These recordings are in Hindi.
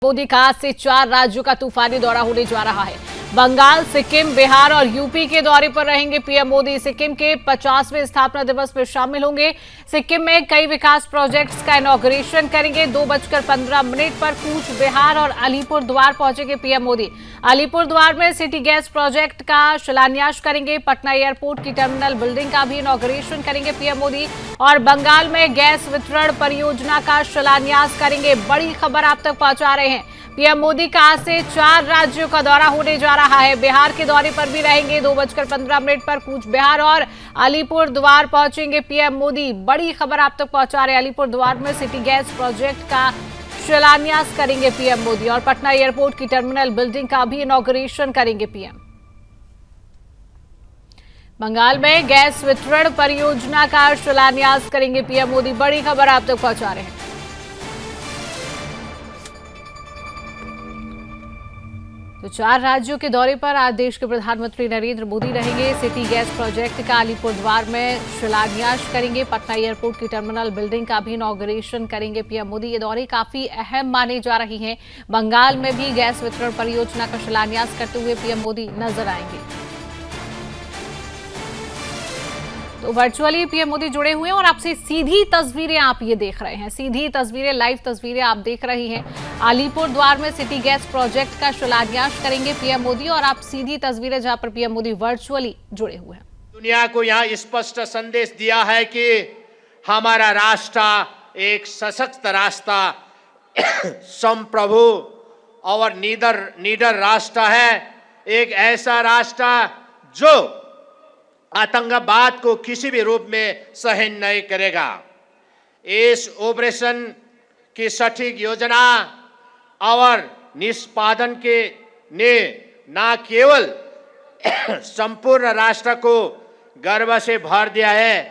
मोदी का आज से 4 राज्यों का तूफानी दौरा होने जा रहा है। बंगाल, सिक्किम, बिहार और यूपी के दौरे पर रहेंगे पीएम मोदी। सिक्किम के 50वें स्थापना दिवस में शामिल होंगे। सिक्किम में कई विकास प्रोजेक्ट्स का इनॉग्रेशन करेंगे। 2:15 पर कूच बिहार और अलीपुर द्वार पहुंचेंगे पीएम मोदी। अलीपुर द्वार में सिटी गैस प्रोजेक्ट का शिलान्यास करेंगे। पटना एयरपोर्ट की टर्मिनल बिल्डिंग का भी इनॉग्रेशन करेंगे पीएम मोदी और बंगाल में गैस वितरण परियोजना का शिलान्यास करेंगे। बड़ी खबर आप तक पहुंचा रहे हैं। पीएम मोदी का आज से 4 राज्यों का दौरा होने जा रहा है। बिहार के दौरे पर भी रहेंगे। 2:15 पर कूच बिहार और अलीपुर द्वार पहुंचेंगे पीएम मोदी। बड़ी खबर आप तक पहुंचा रहे हैं। अलीपुर द्वार में सिटी गैस प्रोजेक्ट का शिलान्यास करेंगे पीएम मोदी और पटना एयरपोर्ट की टर्मिनल बिल्डिंग का भी इनॉग्रेशन करेंगे पीएम। बंगाल में गैस वितरण परियोजना का शिलान्यास करेंगे पीएम मोदी। बड़ी खबर आप तक पहुंचा रहे हैं। तो 4 राज्यों के दौरे पर आज देश के प्रधानमंत्री नरेंद्र मोदी रहेंगे। सिटी गैस प्रोजेक्ट का अलीपुर द्वार में शिलान्यास करेंगे। पटना एयरपोर्ट की टर्मिनल बिल्डिंग का भी इनॉग्रेशन करेंगे पीएम मोदी। ये दौरे काफी अहम माने जा रही हैं। बंगाल में भी गैस वितरण परियोजना का शिलान्यास करते हुए पीएम मोदी नजर आएंगे। तो वर्चुअली पीएम मोदी जुड़े हुए हैं और आपसे सीधी तस्वीरें आप ये देख रहे हैं। सीधी तस्वीरें, लाइव तस्वीरें आप देख रही हैं। अलीपुर द्वार में सिटी गैस प्रोजेक्ट का शिलान्यास करेंगे पीएम मोदी और आप सीधी तस्वीरें जहां पर पीएम मोदी वर्चुअली जुड़े हुए हैं। दुनिया को यहाँ स्पष्ट संदेश दिया है कि हमारा राष्ट्र एक सशक्त राष्ट्र, संप्रभु और निडर राष्ट्र है। एक ऐसा राष्ट्र जो आतंकवाद को किसी भी रूप में सहन नहीं करेगा। इस ऑपरेशन की सटीक योजना और निष्पादन के ने न केवल संपूर्ण राष्ट्र को गर्व से भर दिया है,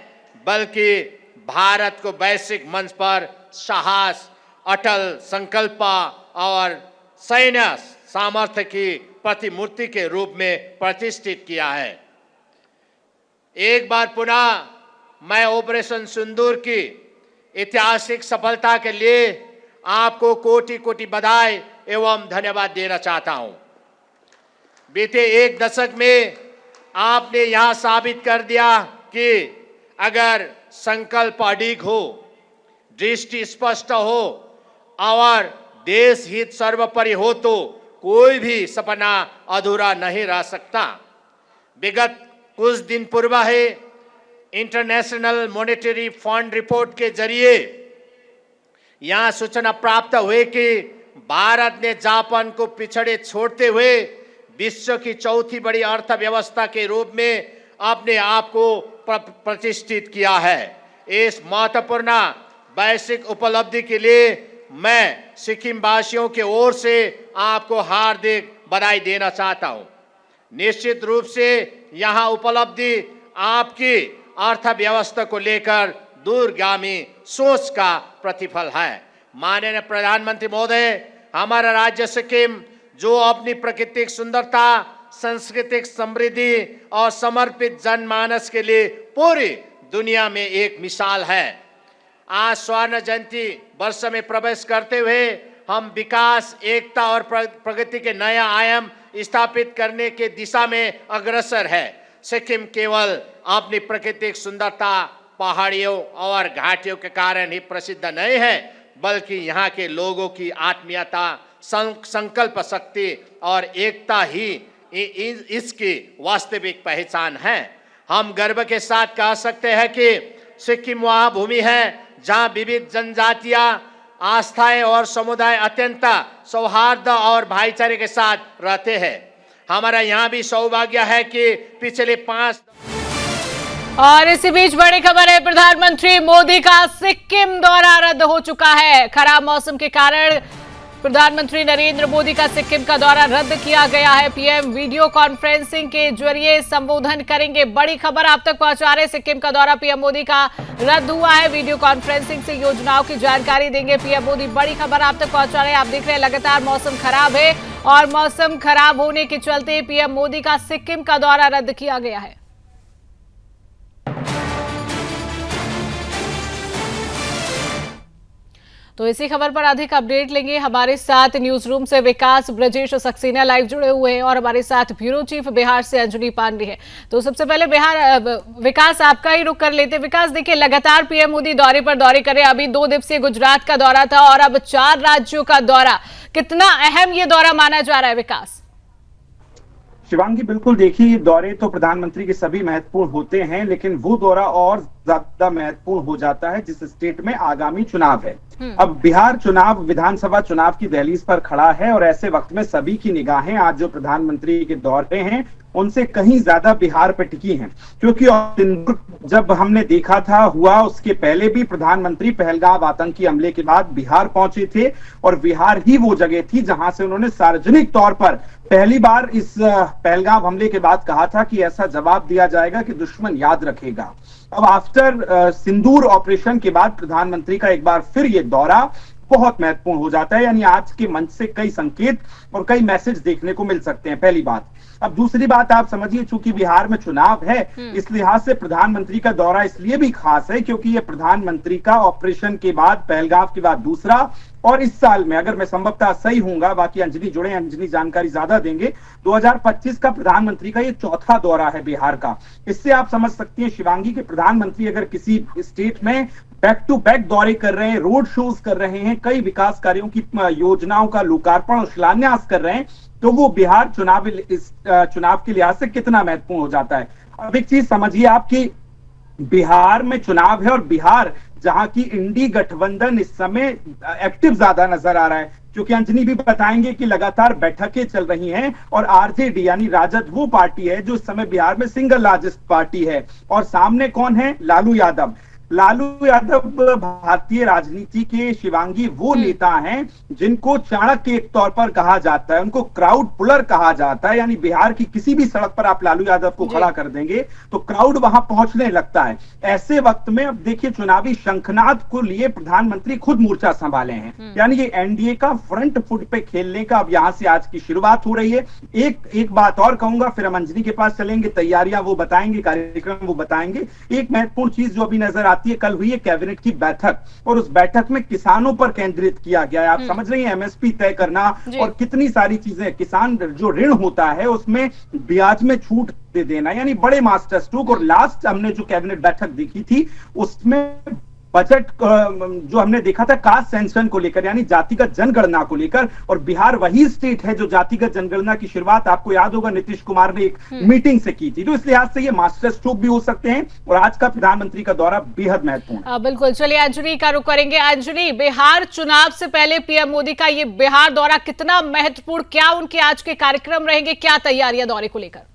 बल्कि भारत को वैश्विक मंच पर साहस, अटल संकल्प और सैन्य सामर्थ्य की प्रतिमूर्ति के रूप में प्रतिष्ठित किया है। एक बार पुनः मैं ऑपरेशन सिंदूर की ऐतिहासिक सफलता के लिए आपको कोटि कोटि बधाई एवं धन्यवाद देना चाहता हूं। बीते 1 दशक में आपने यहां साबित कर दिया कि अगर संकल्प अडिग हो, दृष्टि स्पष्ट हो और देश हित सर्वोपरि हो तो कोई भी सपना अधूरा नहीं रह सकता। विगत कुछ दिन पूर्व है इंटरनेशनल मॉनेटरी फंड रिपोर्ट के जरिए यहां सूचना प्राप्त हुई कि भारत ने जापान को पिछड़े छोड़ते हुए विश्व की चौथी बड़ी अर्थव्यवस्था के रूप में अपने आप को प्रतिष्ठित किया है। इस महत्वपूर्ण वैश्विक उपलब्धि के लिए मैं सिक्किम वासियों की ओर से आपको हार्दिक बधाई देना चाहता हूं। निश्चित रूप से यहां उपलब्धि आपकी अर्थव्यवस्था को लेकर दूरगामी सोच का प्रतिफल है। माननीय प्रधानमंत्री महोदय, हमारा राज्य सिक्किम जो अपनी प्राकृतिक सुंदरता, सांस्कृतिक समृद्धि और समर्पित जनमानस के लिए पूरी दुनिया में एक मिसाल है। आज स्वर्ण जयंती वर्ष में प्रवेश करते हुए हम विकास, एकता और प्रगति के नया आयाम स्थापित करने के दिशा में अग्रसर है। सिक्किम केवल अपनी प्राकृतिक सुंदरता, पहाड़ियों और घाटियों के कारण ही प्रसिद्ध नहीं है, बल्कि यहाँ के लोगों की आत्मीयता, संकल्प शक्ति और एकता ही इसकी वास्तविक पहचान है। हम गर्व के साथ कह सकते हैं कि सिक्किम वह भूमि है जहाँ विविध जनजातियां, आस्थाएं और समुदाय अत्यंत सौहार्द और भाईचारे के साथ रहते हैं। हमारा यहाँ भी सौभाग्य है कि पिछले 5 और इसी बीच बड़ी खबर है, प्रधानमंत्री मोदी का सिक्किम दौरा रद्द हो चुका है। खराब मौसम के कारण प्रधानमंत्री नरेंद्र मोदी का सिक्किम का दौरा रद्द किया गया है। पीएम वीडियो कॉन्फ्रेंसिंग के जरिए संबोधन करेंगे। बड़ी खबर आप तक पहुंचा रहे, सिक्किम का दौरा पीएम मोदी का रद्द हुआ है। वीडियो कॉन्फ्रेंसिंग से योजनाओं की जानकारी देंगे पीएम मोदी। बड़ी खबर आप तक पहुंचा रहे हैं। आप देख रहे हैं लगातार मौसम खराब है और मौसम खराब होने के चलते पीएम मोदी का सिक्किम का दौरा रद्द किया गया है। तो इसी खबर पर अधिक अपडेट लेंगे। हमारे साथ न्यूज रूम से विकास ब्रजेश सक्सेना लाइव जुड़े हुए हैं और हमारे साथ ब्यूरो चीफ बिहार से अंजनी पांडे है। तो सबसे पहले विकास आपका ही रुख कर लेते। विकास, देखिए लगातार पीएम मोदी दौरे पर दौरे करे, अभी 2 दिवसीय गुजरात का दौरा था और अब 4 राज्यों का दौरा, कितना अहम ये दौरा माना जा रहा है विकास? शिवांगी, बिल्कुल देखिए, दौरे तो प्रधानमंत्री के सभी महत्वपूर्ण होते हैं, लेकिन वो दौरा और ज्यादा महत्वपूर्ण हो जाता है जिस स्टेट में आगामी चुनाव है। अब बिहार चुनाव विधानसभा चुनाव की दहलीज पर खड़ा है और ऐसे वक्त में सभी की निगाहें आज जो प्रधानमंत्री के दौरे हैं उनसे कहीं ज्यादा बिहार पर टिकी हैं, क्योंकि जब हमने देखा था हुआ उसके पहले भी प्रधानमंत्री पहलगाम आतंकी हमले के बाद बिहार पहुंचे थे और बिहार ही वो जगह थी जहां से उन्होंने सार्वजनिक तौर पर पहली बार इस पहलगाम हमले के बाद कहा था कि ऐसा जवाब दिया जाएगा कि दुश्मन याद रखेगा। अब आफ्टर सिंदूर ऑपरेशन के बाद प्रधानमंत्री का एक बार फिर ये दौरा बहुत महत्वपूर्ण हो जाता है, यानी आज के मंच से कई संकेत और कई मैसेज देखने को मिल सकते हैं, पहली बात। अब दूसरी बात आप समझिए, चूंकि बिहार में चुनाव है, इस लिहाज से प्रधानमंत्री का दौरा इसलिए भी खास है क्योंकि ये प्रधानमंत्री का ऑपरेशन के बाद, पहलगाम के बाद दूसरा, और इस साल में अगर मैं संभवतः सही हूंगा, बाकी अंजनी जुड़े, अंजनी जानकारी ज्यादा देंगे, 2025 का प्रधानमंत्री का ये चौथा दौरा है बिहार का। इससे आप समझ सकती हैं शिवांगी के प्रधानमंत्री अगर किसी स्टेट में बैक टू बैक दौरे कर रहे हैं, रोड शोज कर रहे हैं, कई विकास कार्यों की योजनाओं का लोकार्पण और शिलान्यास कर रहे हैं, तो वो बिहार चुनाव के लिहाज से कितना महत्वपूर्ण हो जाता है। अब एक चीज समझिए आप कि बिहार में चुनाव है और बिहार जहां की इंडी गठबंधन इस समय एक्टिव ज्यादा नजर आ रहा है, क्योंकि अंजनी भी बताएंगे कि लगातार बैठकें चल रही हैं और आरजेडी यानी राजद वो पार्टी है जो इस समय बिहार में सिंगल लार्जेस्ट पार्टी है, और सामने कौन है? लालू यादव। लालू यादव भारतीय राजनीति के शिवांगी वो नेता हैं जिनको चाणक्य के तौर पर कहा जाता है, उनको क्राउड पुलर कहा जाता है, यानी बिहार की किसी भी सड़क पर आप लालू यादव को खड़ा कर देंगे तो क्राउड वहां पहुंचने लगता है। ऐसे वक्त में अब देखिए चुनावी शंखनाद को लिए प्रधानमंत्री खुद मोर्चा संभाले हैं, यानी ये एनडीए का फ्रंट फुट पे खेलने का अब यहां से आज की शुरुआत हो रही है। एक बात और कहूंगा, फिर हम अंजनी के पास चलेंगे, तैयारियां वो बताएंगे, कार्यक्रम वो बताएंगे। एक महत्वपूर्ण चीज जो अभी नजर आती है, कल हुई है कैबिनेट की बैठक और उस बैठक में किसानों पर केंद्रित किया गया है। आप समझ रही हैं, एमएसपी तय करना और कितनी सारी चीजें, किसान जो ऋण होता है उसमें ब्याज में छूट दे देना, यानी बड़े मास्टर स्ट्रोक। और लास्ट हमने जो कैबिनेट बैठक देखी थी उसमें बजट जो हमने देखा था कास्ट सेंसन को लेकर, यानी जातिगत जनगणना को लेकर, और बिहार वही स्टेट है जो जातिगत जनगणना की शुरुआत आपको याद होगा नीतीश कुमार ने एक मीटिंग से की थी। तो इस लिहाज से ये मास्टर स्ट्रोक भी हो सकते हैं और आज का प्रधानमंत्री का दौरा बेहद महत्वपूर्ण है। बिल्कुल, चलिए अंजनी का रुख करेंगे। अंजनी, बिहार चुनाव से पहले पीएम मोदी का ये बिहार दौरा कितना महत्वपूर्ण, क्या उनके आज के कार्यक्रम रहेंगे, क्या तैयारियां दौरे को लेकर?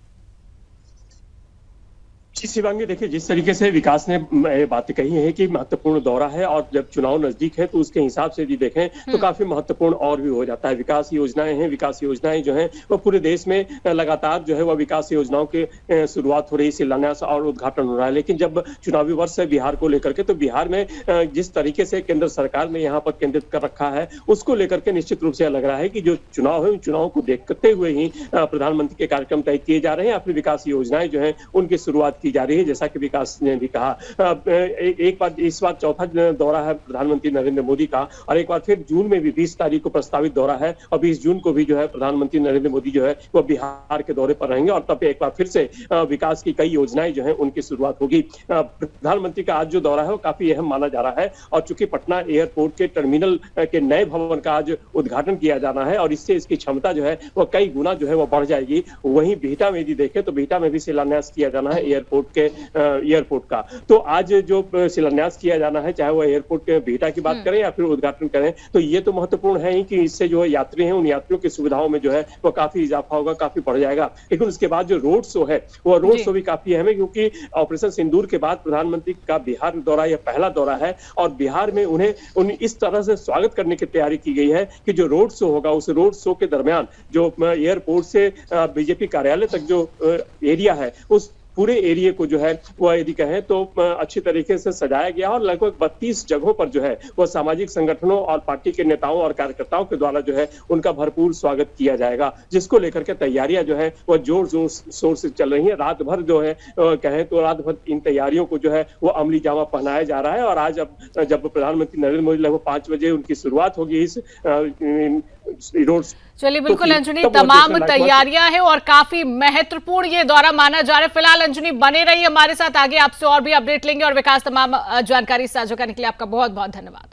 शिवांगी, देखिए जिस तरीके से विकास ने बात कही है कि महत्वपूर्ण दौरा है और जब चुनाव नजदीक है तो उसके हिसाब से भी देखें तो काफी महत्वपूर्ण और भी हो जाता है। विकास योजनाएं हैं, विकास योजनाएं जो हैं वो पूरे देश में लगातार जो है वह विकास योजनाओं के शुरुआत हो रही, शिलान्यास और उद्घाटन हो रहा है। लेकिन जब चुनावी वर्ष है बिहार को लेकर के, तो बिहार में जिस तरीके से केंद्र सरकार ने यहाँ पर केंद्रित कर रखा है उसको लेकर के निश्चित रूप से लग रहा है कि जो चुनाव है उन चुनावों को देखते हुए ही प्रधानमंत्री के कार्यक्रम तय किए जा रहे हैं, अपनी विकास योजनाएं जो है उनकी शुरुआत की जा रही है। जैसा कि विकास ने भी कहा, एक बार इस बार चौथा दौरा है प्रधानमंत्री नरेंद्र मोदी का, और एक बार फिर जून में भी 20 तारीख को प्रस्तावित दौरा है और 20 जून को भी जो है प्रधानमंत्री नरेंद्र मोदी जो है वो बिहार के दौरे पर रहेंगे और तब एक बार फिर से विकास की कई योजनाएं जो है उनकी शुरुआत होगी। प्रधानमंत्री का आज जो दौरा है वो काफी अहम माना जा रहा है और चूंकि पटना एयरपोर्ट के टर्मिनल के नए भवन का आज उद्घाटन किया जाना है और इससे इसकी क्षमता जो है वो कई गुना जो है वो बढ़ जाएगी। वहीं बिहटा में यदि देखें तो बिहटा में भी शिलान्यास किया जाना है एयरपोर्ट का। तो आज जो शिलान्यास किया जाना है, चाहे वो एयरपोर्ट के बिहटा की बात करें या फिर उद्घाटन करें, तो ये तो महत्वपूर्ण है ही कि इससे जो यात्री हैं उन यात्रियों की सुविधाओं में जो है वो काफी इजाफा होगा, काफी बढ़ जाएगा। लेकिन उसके बाद जो रोड शो है वो रोड शो भी काफी अहम है, क्योंकि ऑपरेशन सिंदूर के बाद प्रधानमंत्री का बिहार दौरा यह पहला दौरा है और बिहार में उन्हें इस तरह से स्वागत करने की तैयारी की गई है कि जो रोड शो होगा उस रोड शो के दरमियान जो एयरपोर्ट से बीजेपी कार्यालय तक जो एरिया है उस पूरे एरिया को जो है वह यदि कहें तो अच्छी तरीके से सजाया गया और लगभग 32 जगहों पर जो है वह सामाजिक संगठनों और पार्टी के नेताओं और कार्यकर्ताओं के द्वारा जो है उनका भरपूर स्वागत किया जाएगा, जिसको लेकर के तैयारियां जो है वह जोर शोर से चल रही है। रात भर जो है कहें तो रात भर इन तैयारियों को जो है वो अमली जामा पहनाया जा रहा है और आज जब प्रधानमंत्री नरेंद्र मोदी लगभग 5 बजे उनकी शुरुआत होगी इस रोड। चलिए बिल्कुल अंजनी, तमाम तैयारियां हैं और काफी महत्वपूर्ण ये दौरा माना जा रहा है। फिलहाल अंजनी बने रही हमारे साथ, आगे आपसे और भी अपडेट लेंगे और विकास तमाम जानकारी साझा करने के लिए आपका बहुत बहुत धन्यवाद।